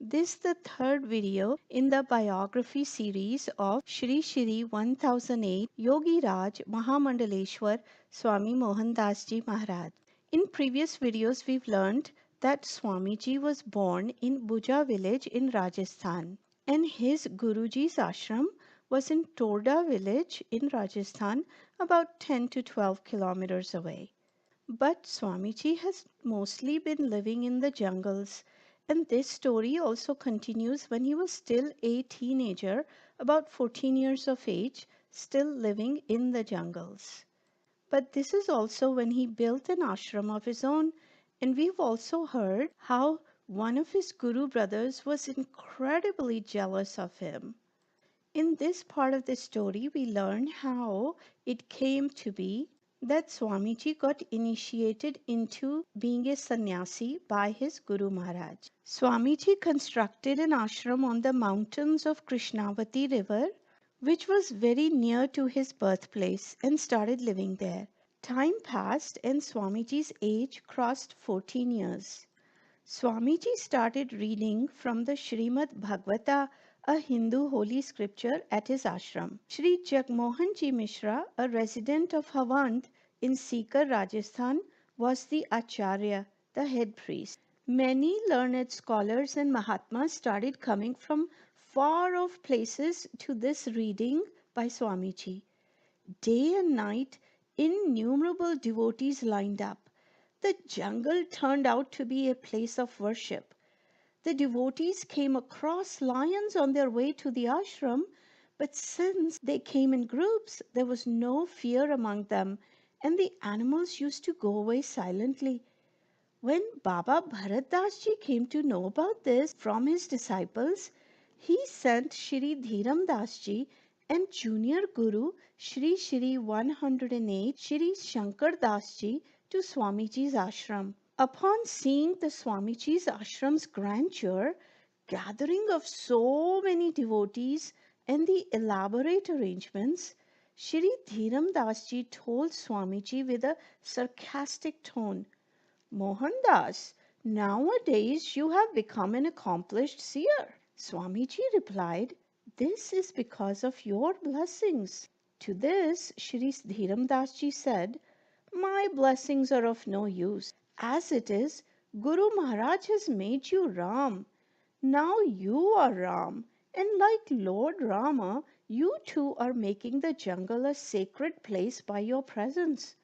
This is the third video in the biography series of Shri Shri 1008 Yogi Raj Mahamandaleshwar Swami Mohandas Ji Maharaj. In previous videos, we've learned that Swami Ji was born in Bhuja village in Rajasthan, and his Guruji's ashram was in Torda village in Rajasthan, about 10 to 12 kilometers away. But Swamiji has mostly been living in the jungles, and this story also continues when he was still a teenager, about 14 years of age, still living in the jungles. But this is also when he built an ashram of his own, and we've also heard how one of his guru brothers was incredibly jealous of him. In this part of the story, we learn how it came to be that Swamiji got initiated into being a sannyasi by his Guru Maharaj. Swamiji constructed an ashram on the mountains of Krishnavati river, which was very near to his birthplace, and started living there. Time passed and Swamiji's age crossed 14 years. Swamiji started reading from the Srimad Bhagavata, a Hindu holy scripture, at his ashram. Sri Jagmohan Ji Mishra, a resident of Havand in Sikar, Rajasthan, was the Acharya, the head priest. Many learned scholars and Mahatmas started coming from far off places to this reading by Swamiji. Day and night, innumerable devotees lined up. The jungle turned out to be a place of worship. The devotees came across lions on their way to the ashram, but since they came in groups, there was no fear among them, and the animals used to go away silently. When Baba Bharat Das Ji came to know about this from his disciples, he sent Shri Dhiram Das Ji and junior guru Shri Shri 108 Shri Shankar Das Ji to Swamiji's ashram. Upon seeing the Swamiji's ashram's grandeur, gathering of so many devotees, and the elaborate arrangements, Shri Dhiram Das Ji told Swamiji with a sarcastic tone, "Mohandas, nowadays you have become an accomplished seer." Swamiji replied, "This is because of your blessings." To this, Shri Dhiram Das Ji said, "My blessings are of no use. As it is, Guru Maharaj has made you Ram. Now you are Ram, and like Lord Rama, you too are making the jungle a sacred place by your presence."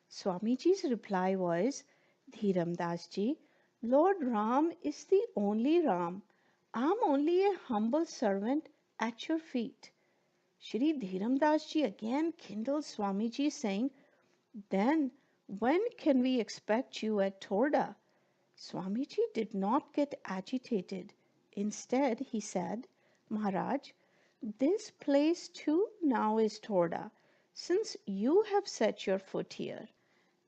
Swamiji's reply was, "Dhiram Das Ji, Lord Ram is the only Ram. I'm only a humble servant at your feet." Shri Dhiram Das Ji again kindled Swamiji, saying, "Then when can we expect you at Torda?" Swamiji did not get agitated. Instead, he said, "Maharaj, this place too now is Torda, since you have set your foot here."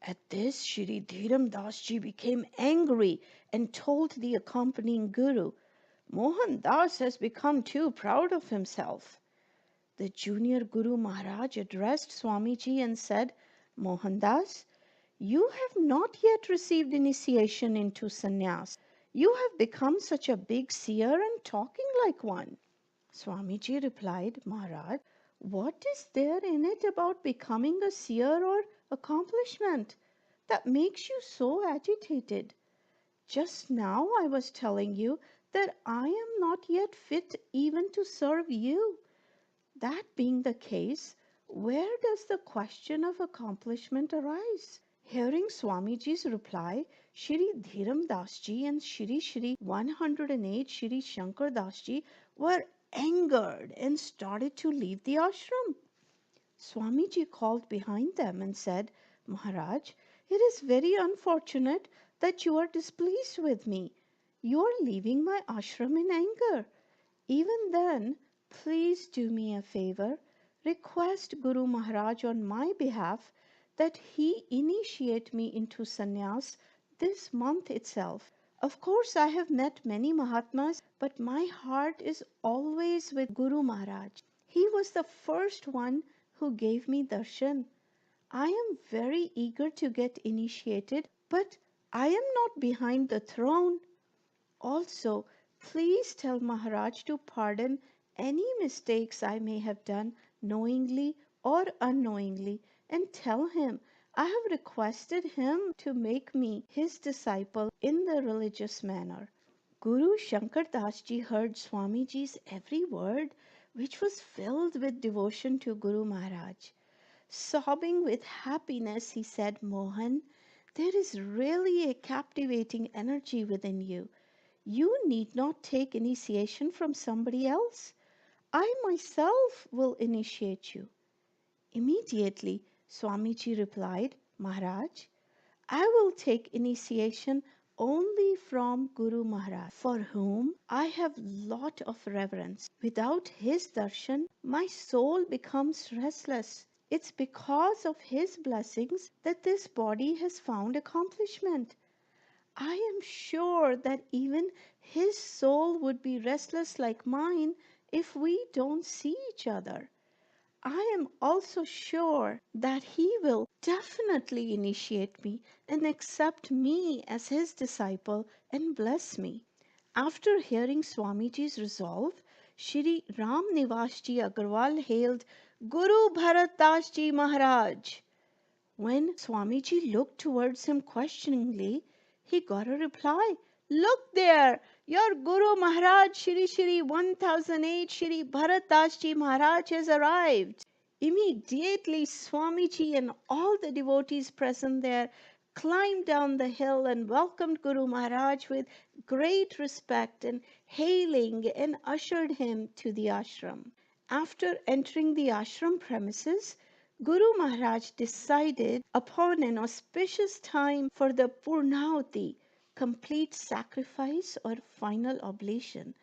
At this, Shri Dhiram Das Ji became angry and told the accompanying guru, "Mohandas has become too proud of himself." The junior Guru Maharaj addressed Swamiji and said, "Mohandas, you have not yet received initiation into sannyas. You have become such a big seer and talking like one." Swamiji replied, "Maharaj, what is there in it about becoming a seer or accomplishment that makes you so agitated? Just now I was telling you that I am not yet fit even to serve you. That being the case, where does the question of accomplishment arise?" Hearing Swamiji's reply, Shri Dhiram Das Ji and Shri Shri 108 Shri Shankar Das Ji were angered and started to leave the ashram. Swamiji called behind them and said, "Maharaj, it is very unfortunate that you are displeased with me. You are leaving my ashram in anger. Even then, please do me a favor. Request Guru Maharaj on my behalf that he initiate me into sannyas this month itself. Of course, I have met many Mahatmas, but my heart is always with Guru Maharaj. He was the first one who gave me darshan. I am very eager to get initiated, but I am not behind the throne. Also, Please tell Maharaj to pardon any mistakes I may have done knowingly or unknowingly, and tell him I have requested him to make me his disciple in the religious manner." Guru Shankar Das Ji heard Swami Ji's every word, which was filled with devotion to Guru Maharaj. Sobbing with happiness, he said, "Mohan, there is really a captivating energy within you. You need not take initiation from somebody else. I myself will initiate you." Immediately, Swamiji replied, "Maharaj, I will take initiation only from Guru Maharaj, for whom I have lot of reverence. Without his darshan, my soul becomes restless. It's because of his blessings that this body has found accomplishment. I am sure that even his soul would be restless like mine if we don't see each other. I am also sure that he will definitely initiate me and accept me as his disciple and bless me." After hearing Swamiji's resolve, Shri Ram Nivas Ji Agarwal hailed Guru Bharat Das Ji Maharaj. When Swamiji looked towards him questioningly, he got a reply. "Look there, your Guru Maharaj Shri Shri 1008 Shri Bharat Das Ji Maharaj has arrived." Immediately Swamiji and all the devotees present there climbed down the hill and welcomed Guru Maharaj with great respect and hailing, and ushered him to the ashram. After entering the ashram premises, Guru Maharaj decided upon an auspicious time for the Purnauti, complete sacrifice or final oblation,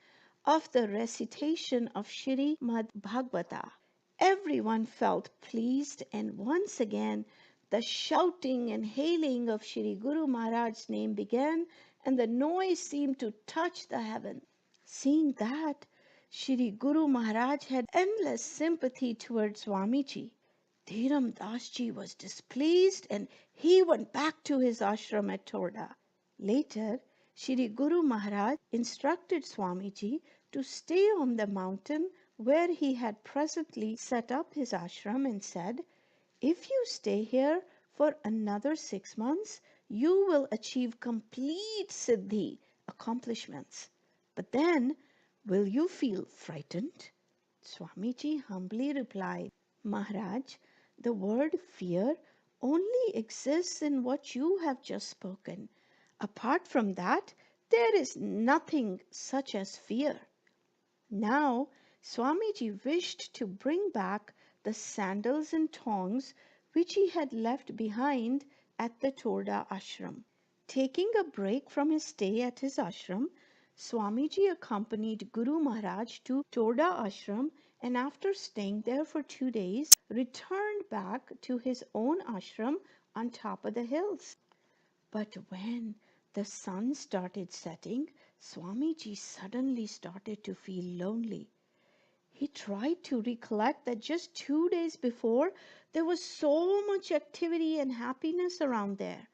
of the recitation of Shrimad Bhagavata. Everyone felt pleased, and once again the shouting and hailing of Shri Guru Maharaj's name began, and the noise seemed to touch the heaven. Seeing that, Shri Guru Maharaj had endless sympathy towards Swamiji. Dhiram Das Ji was displeased, and he went back to his ashram at Torda. Later, Shri Guru Maharaj instructed Swamiji to stay on the mountain where he had presently set up his ashram, and said, "If you stay here for another 6 months, you will achieve complete siddhi, accomplishments. But then, will you feel frightened?" Swamiji humbly replied, "Maharaj, the word fear only exists in what you have just spoken. Apart from that, there is nothing such as fear." Now, Swamiji wished to bring back the sandals and tongs which he had left behind at the Torda ashram. Taking a break from his stay at his ashram, Swamiji accompanied Guru Maharaj to Torda ashram, and after staying there for 2 days, returned back to his own ashram on top of the hills. But when the sun started setting, Swamiji suddenly started to feel lonely. He tried to recollect that just 2 days before there was so much activity and happiness around there.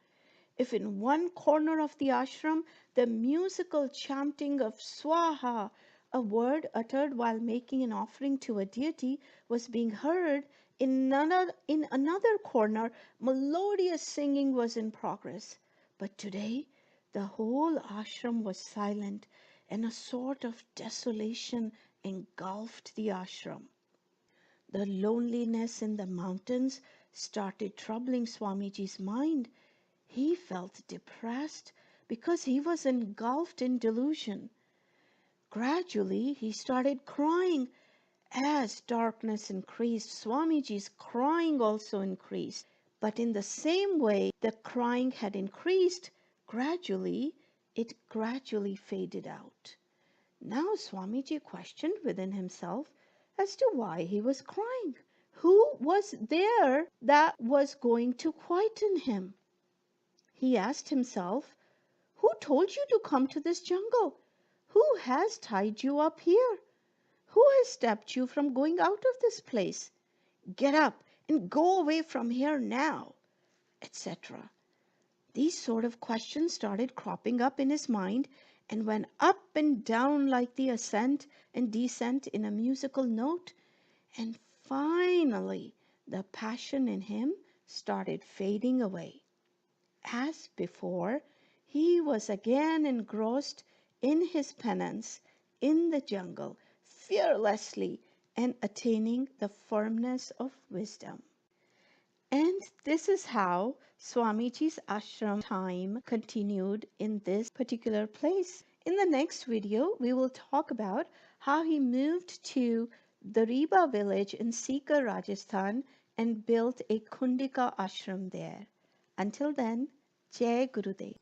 If in one corner of the ashram the musical chanting of Swaha, a word uttered while making an offering to a deity, was being heard, in another corner melodious singing was in progress. But today the whole ashram was silent, and a sort of desolation engulfed the ashram. The loneliness in the mountains started troubling Swamiji's mind. He felt depressed because he was engulfed in delusion. Gradually, he started crying. As darkness increased, Swamiji's crying also increased. But in the same way the crying had increased, it gradually faded out. Now Swamiji questioned within himself as to why he was crying. Who was there that was going to quieten him? He asked himself, who told you to come to this jungle? Who has tied you up here? Who has stopped you from going out of this place? Get up and go away from here now, etc. These sort of questions started cropping up in his mind and went up and down like the ascent and descent in a musical note. And finally, the passion in him started fading away. As before, he was again engrossed in his penance in the jungle, fearlessly and attaining the firmness of wisdom. And this is how Swamiji's ashram time continued in this particular place. In the next video, we will talk about how he moved to the Reba village in Sikar, Rajasthan and built a Kundika ashram there. Until then, Jai Gurudev.